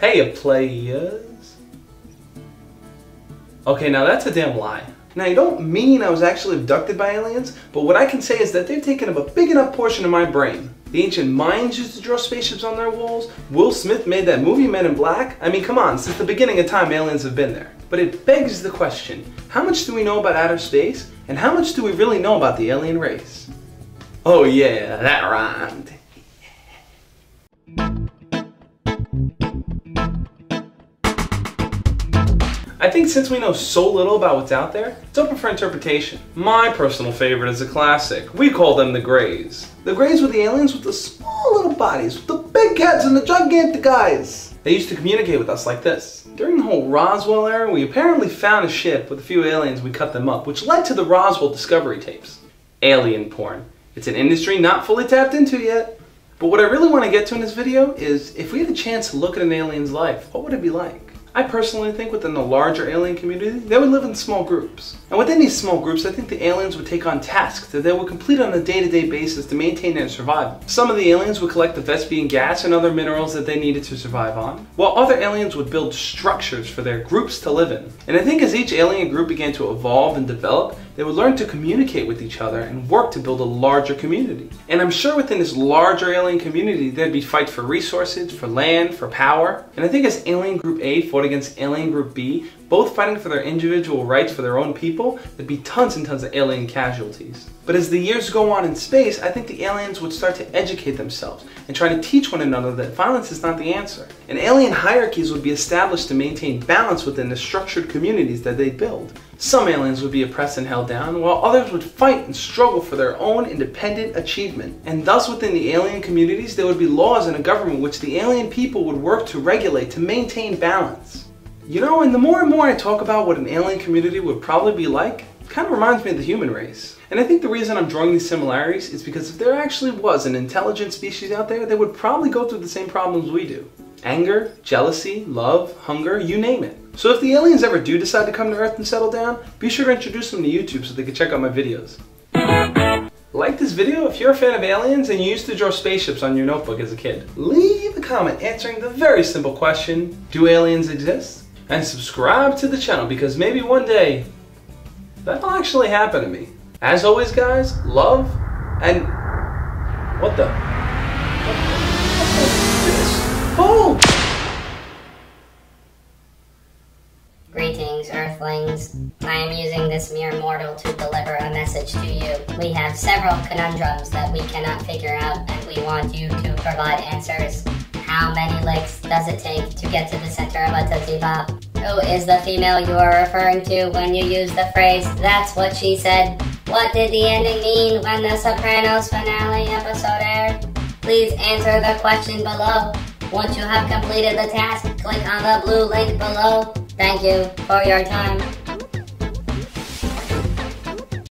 Hey, players. Okay, now that's a damn lie. Now, you don't mean I was actually abducted by aliens, but what I can say is that they've taken up a big enough portion of my brain. The ancient Mayans used to draw spaceships on their walls. Will Smith made that movie Men in Black. I mean, come on, since the beginning of time, aliens have been there. But it begs the question, how much do we know about outer space, and how much do we really know about the alien race? Oh yeah, that rhymed. I think since we know so little about what's out there, it's open for interpretation. My personal favorite is a classic. We call them the Greys. The Greys were the aliens with the small little bodies, with the big heads and the gigantic eyes. They used to communicate with us like this. During the whole Roswell era, we apparently found a ship with a few aliens. We cut them up, which led to the Roswell discovery tapes. Alien porn. It's an industry not fully tapped into yet. But what I really want to get to in this video is, if we had a chance to look at an alien's life, what would it be like? I personally think within the larger alien community, they would live in small groups. And within these small groups, I think the aliens would take on tasks that they would complete on a day-to-day basis to maintain their survival. Some of the aliens would collect the Vespian gas and other minerals that they needed to survive on, while other aliens would build structures for their groups to live in. And I think as each alien group began to evolve and develop, they would learn to communicate with each other and work to build a larger community. And I'm sure within this larger alien community, there'd be fights for resources, for land, for power. And I think as Alien Group A fought against Alien Group B, both fighting for their individual rights for their own people, there'd be tons and tons of alien casualties. But as the years go on in space, I think the aliens would start to educate themselves and try to teach one another that violence is not the answer. And alien hierarchies would be established to maintain balance within the structured communities that they build. Some aliens would be oppressed and held down, while others would fight and struggle for their own independent achievement. And thus within the alien communities, there would be laws and a government which the alien people would work to regulate to maintain balance. You know, and the more and more I talk about what an alien community would probably be like, it kind of reminds me of the human race. And I think the reason I'm drawing these similarities is because if there actually was an intelligent species out there, they would probably go through the same problems we do. Anger, jealousy, love, hunger, you name it. So if the aliens ever do decide to come to Earth and settle down, be sure to introduce them to YouTube so they can check out my videos. Like this video if you're a fan of aliens and you used to draw spaceships on your notebook as a kid. Leave a comment answering the very simple question, do aliens exist? And subscribe to the channel because maybe one day that'll actually happen to me. As always guys, love and... What the? Oh! Greetings, Earthlings. I am using this mere mortal to deliver a message to you. We have several conundrums that we cannot figure out, and we want you to provide answers. How many licks does it take to get to the center of a Tootsie Pop? Who is the female you are referring to when you use the phrase, "That's what she said"? What did the ending mean when the Sopranos finale episode aired? Please answer the question below. Once you have completed the task, click on the blue link below. Thank you for your time.